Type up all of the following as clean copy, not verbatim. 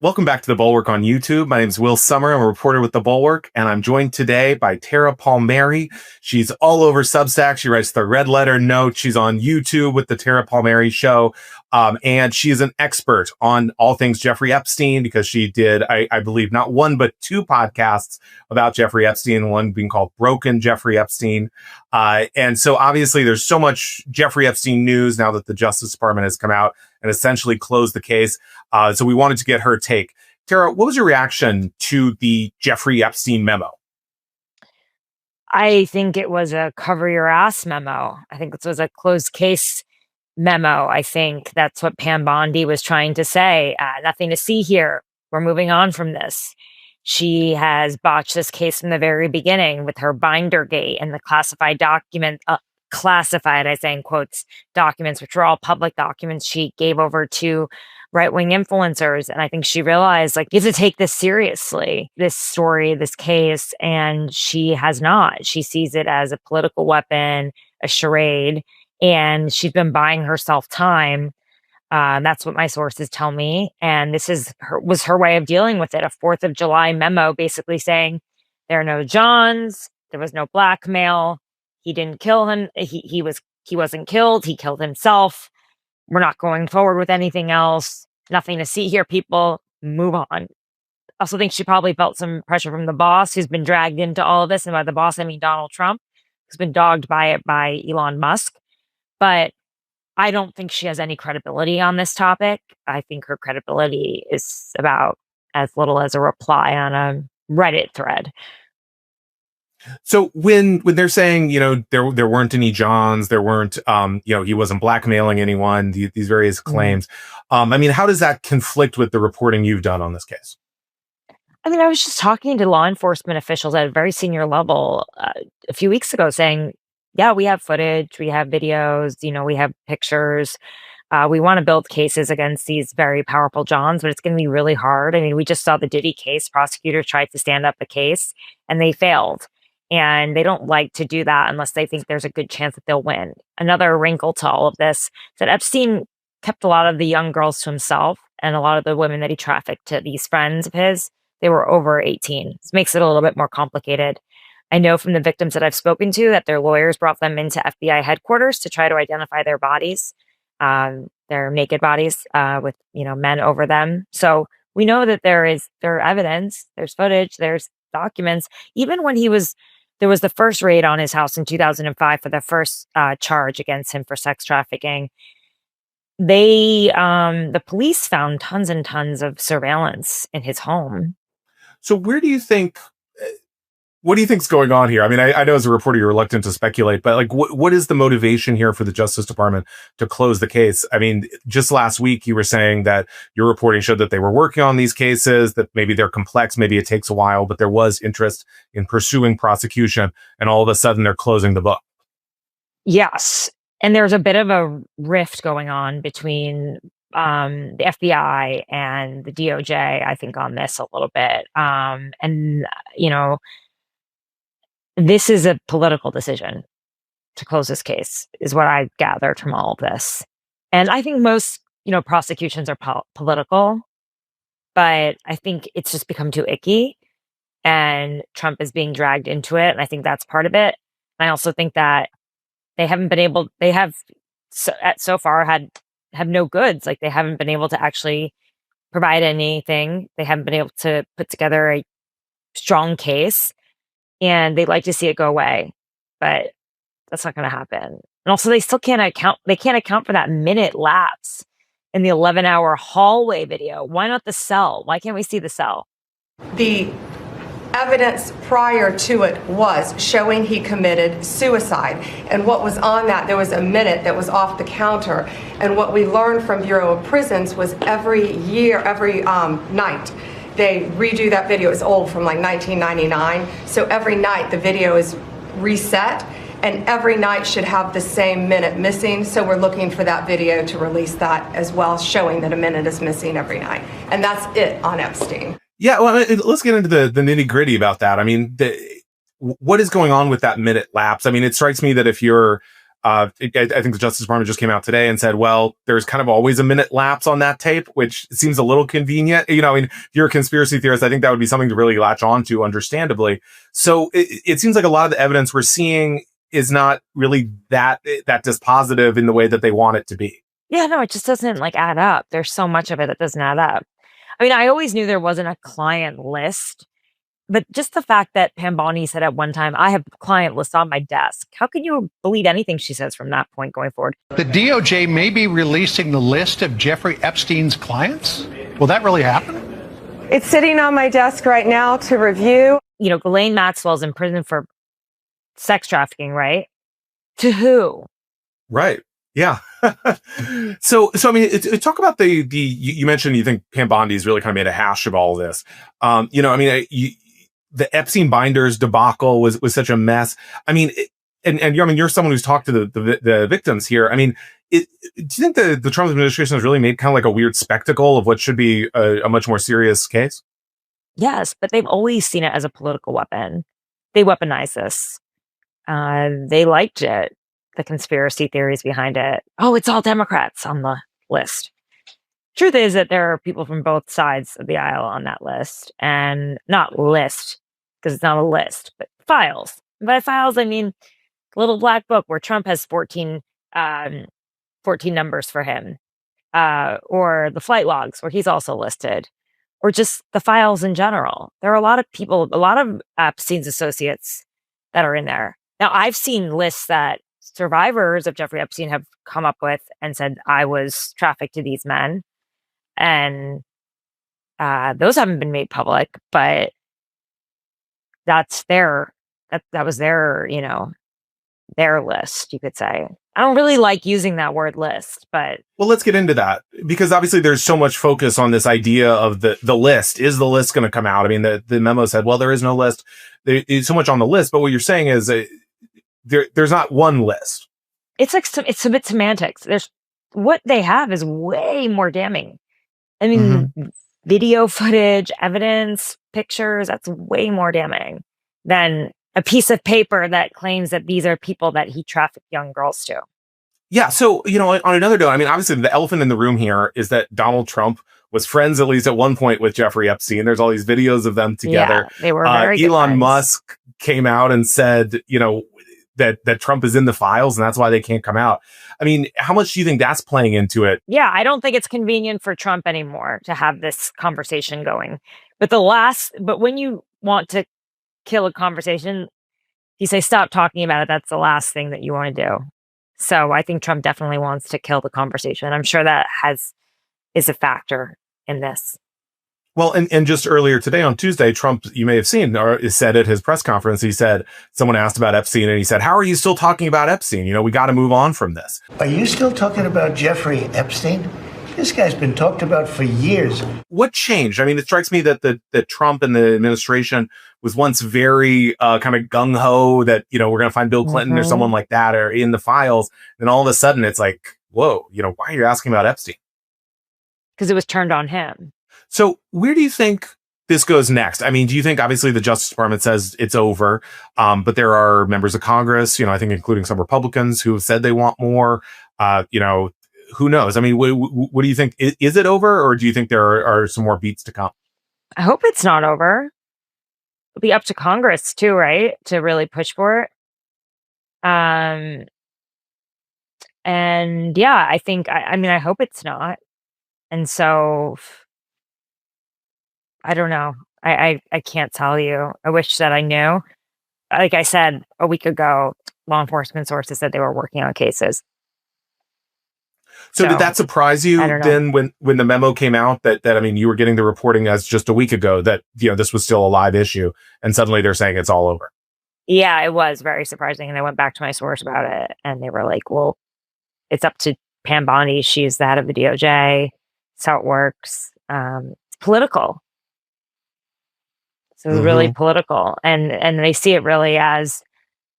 Welcome back to the Bulwark on YouTube. My name is Will Sommer. I'm a reporter with the Bulwark, and I'm joined today by Tara Palmeri. She's all over Substack. She writes the Red Letter Note. She's on YouTube with the Tara Palmeri Show. And she's an expert on all things Jeffrey Epstein because she did, I believe, not one, but two podcasts about Jeffrey Epstein, one being called Broken Jeffrey Epstein. And so obviously there's so much Jeffrey Epstein news now that the Justice Department has come out and essentially closed the case. So we wanted to get her take. Tara, what was your reaction to the Jeffrey Epstein memo? I think it was a cover your ass memo. I think this was a closed case memo. I think that's what Pam Bondi was trying to say. Nothing to see here. We're moving on from this. She has botched this case from the very beginning with her Bindergate and the classified document, classified, I say in quotes, documents, which were all public documents she gave over to right-wing influencers. And I think she realized, like, you have to take this seriously, this story, this case. And she has not. She sees it as a political weapon, a charade. And she's been buying herself time. That's what my sources tell me. And this was her way of dealing with it. A 4th of July memo basically saying there are no Johns. There was no blackmail. He didn't kill him. He wasn't killed. He killed himself. We're not going forward with anything else. Nothing to see here, people. Move on. I also think she probably felt some pressure from the boss who's been dragged into all of this. And by the boss, I mean Donald Trump, who's been dogged by it by Elon Musk. But I don't think she has any credibility on this topic. I think her credibility is about as little as a reply on a Reddit thread. So when they're saying, there weren't any Johns, there weren't, he wasn't blackmailing anyone, these various claims. How does that conflict with the reporting you've done on this case? I mean, I was just talking to law enforcement officials at a very senior level a few weeks ago saying, yeah, we have footage, we have videos, we have pictures. We want to build cases against these very powerful Johns, but it's going to be really hard. I mean, we just saw the Diddy case. Prosecutors tried to stand up a case and they failed. And they don't like to do that unless they think there's a good chance that they'll win. Another wrinkle to all of this is that Epstein kept a lot of the young girls to himself, and a lot of the women that he trafficked to these friends of his, they were over 18. This makes it a little bit more complicated. I know from the victims that I've spoken to that their lawyers brought them into FBI headquarters to try to identify their bodies, their naked bodies with men over them. So we know that there are evidence, there's footage, there's documents. Even when there was the first raid on his house in 2005 for the first charge against him for sex trafficking. The police found tons and tons of surveillance in his home. So what do you think's going on here? I mean, I know as a reporter you're reluctant to speculate, but what is the motivation here for the Justice Department to close the case? I mean, just last week you were saying that your reporting showed that they were working on these cases, that maybe they're complex, maybe it takes a while, but there was interest in pursuing prosecution, and all of a sudden they're closing the book. Yes. And there's a bit of a rift going on between the FBI and the DOJ, I think, on this a little bit. This is a political decision to close this case, is what I gathered from all of this. And I think most, prosecutions are political, but I think it's just become too icky, and Trump is being dragged into it. And I think that's part of it. And I also think that they have so far have no goods. Like, they haven't been able to actually provide anything. They haven't been able to put together a strong case. And they'd like to see it go away, but that's not going to happen. And also, they still can't account for that minute lapse in the 11-hour hallway video. Why not the cell? Why can't we see the cell? The evidence prior to it was showing he committed suicide. And what was on that, there was a minute that was off the counter. And what we learned from Bureau of Prisons was every night, they redo that video. It's old, from 1999. So every night the video is reset, and every night should have the same minute missing. So we're looking for that video to release that as well, showing that a minute is missing every night. And that's it on Epstein. Yeah, well, let's get into the nitty gritty about that. I mean, what is going on with that minute lapse? I mean, it strikes me that if you're I think the Justice Department just came out today and said, well, there's kind of always a minute lapse on that tape, which seems a little convenient. You know, I mean, if you're a conspiracy theorist, I think that would be something to really latch on to, understandably. So it seems like a lot of the evidence we're seeing is not really that dispositive in the way that they want it to be. Yeah, no, it just doesn't like add up. There's so much of it that doesn't add up. I mean, I always knew there wasn't a client list, but just the fact that Pam Bondi said at one time, I have a client list on my desk. How can you believe anything she says from that point going forward? The DOJ may be releasing the list of Jeffrey Epstein's clients. Will that really happen? It's sitting on my desk right now to review. You know, Ghislaine Maxwell's in prison for sex trafficking, right? To who? Right. Yeah. So I mean, talk about you mentioned you think Pam Bondi's really kind of made a hash of all of this. You know, I mean, the Epstein binders debacle was such a mess. I mean, you're someone who's talked to the victims here. I mean, do you think the Trump administration has really made kind of like a weird spectacle of what should be a much more serious case? Yes, but they've always seen it as a political weapon. They weaponize this. They liked it. The conspiracy theories behind it. Oh, it's all Democrats on the list. Truth is that there are people from both sides of the aisle on that list, and not list because it's not a list, but files. And by files, I mean little black book where Trump has 14 numbers for him, or the flight logs where he's also listed, or just the files in general. There are a lot of people, a lot of Epstein's associates that are in there. Now, I've seen lists that survivors of Jeffrey Epstein have come up with and said, I was trafficked to these men. And those haven't been made public, but that was their, you know, their list, you could say. I don't really like using that word list, but. Well, let's get into that, because obviously there's so much focus on this idea of the list. Is the list going to come out? I mean, the memo said, well, there is no list. There's so much on the list, but what you're saying is there's not one list. It's like it's a bit semantics. What they have is way more damning. I mean, video footage, evidence, pictures, that's way more damning than a piece of paper that claims that these are people that he trafficked young girls to. Yeah. So, you know, on another note, I mean, obviously the elephant in the room here is that Donald Trump was friends, at least at one point, with Jeffrey Epstein. There's all these videos of them together. Yeah, they were very good Elon friends. Musk came out and said, you know, that Trump is in the files and that's why they can't come out. I mean, how much do you think that's playing into it? Yeah, I don't think it's convenient for Trump anymore to have this conversation going. But when you want to kill a conversation, you say, stop talking about it. That's the last thing that you want to do. So I think Trump definitely wants to kill the conversation. I'm sure that is a factor in this. Well, and just earlier today on Tuesday, Trump, you may have seen, or said at his press conference, he said, someone asked about Epstein and he said, how are you still talking about Epstein? You know, we got to move on from this. Are you still talking about Jeffrey Epstein? This guy's been talked about for years. What changed? I mean, it strikes me that Trump and the administration was once very kind of gung-ho that, you know, we're going to find Bill Clinton or someone like that or in the files. And all of a sudden it's like, whoa, you know, why are you asking about Epstein? Because it was turned on him. So where do you think this goes next? I mean, do you think obviously the Justice Department says it's over, but there are members of Congress, you know, I think including some Republicans who have said they want more, you know, who knows? I mean, what do you think? Is it over, or do you think there are some more beats to come? I hope it's not over. It'll be up to Congress too, right? To really push for it. And yeah, I think, I mean, I hope it's not. And so I don't know. I can't tell you. I wish that I knew. Like I said a week ago, law enforcement sources said they were working on cases. So did that surprise you then when the memo came out that I mean, you were getting the reporting as just a week ago that, you know, this was still a live issue and suddenly they're saying it's all over? Yeah, it was very surprising. And I went back to my source about it and they were like, well, it's up to Pam Bondi. She's the head of the DOJ. That's how it works. It's political. So it's really political. And they see it really as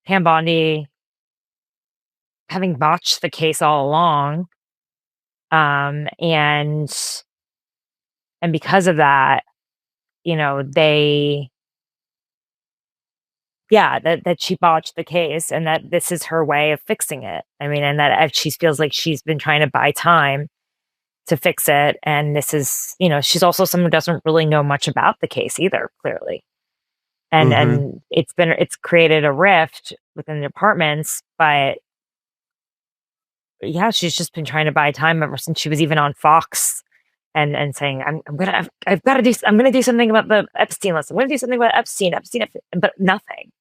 Pam Bondi having botched the case all along. And because of that, you know, they that she botched the case and that this is her way of fixing it. I mean, and that she feels like she's been trying to buy time to fix it. And this is, she's also someone who doesn't really know much about the case either, clearly. And it's created a rift within the departments, but yeah, she's just been trying to buy time ever since she was even on Fox and saying, I'm gonna do something about the Epstein list. I'm gonna do something about Epstein, but nothing.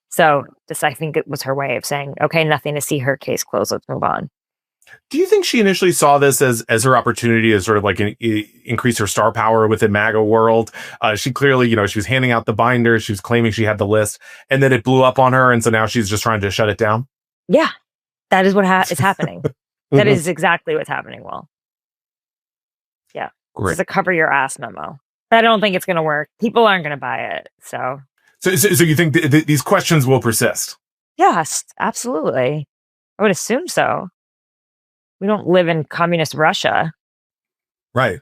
So I think it was her way of saying, okay, nothing to see her case closed. Let's move on. Do you think she initially saw this as her opportunity to sort of like increase her star power within MAGA world? She clearly, she was handing out the binders. She was claiming she had the list, and then it blew up on her. And so now she's just trying to shut it down. Yeah, that is what is happening. That is exactly what's happening. Well, yeah, great. It's a cover your ass memo. I don't think it's going to work. People aren't going to buy it. So you think these questions will persist? Yes, absolutely. I would assume so. We don't live in communist Russia. Right.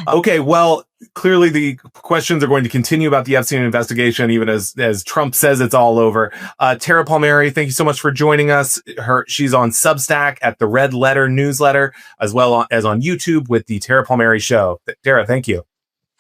Okay, well, clearly the questions are going to continue about the Epstein investigation, even as Trump says it's all over. Tara Palmeri, thank you so much for joining us. She's on Substack at the Red Letter newsletter, as well as on YouTube with the Tara Palmeri Show. Tara, thank you.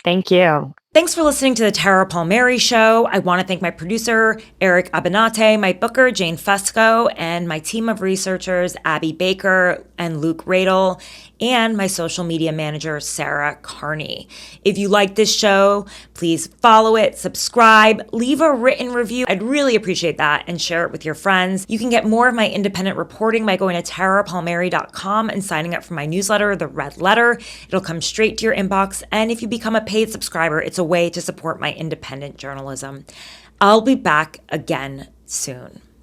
Thank you. Thanks for listening to the Tara Palmeri Show. I want to thank my producer, Eric Abinate, my booker, Jane Fusco, and my team of researchers, Abby Baker and Luke Radel, and my social media manager, Sarah Carney. If you like this show, please follow it, subscribe, leave a written review. I'd really appreciate that, and share it with your friends. You can get more of my independent reporting by going to tarapalmeri.com and signing up for my newsletter, The Red Letter. It'll come straight to your inbox, and if you become a paid subscriber, it's a way to support my independent journalism. I'll be back again soon.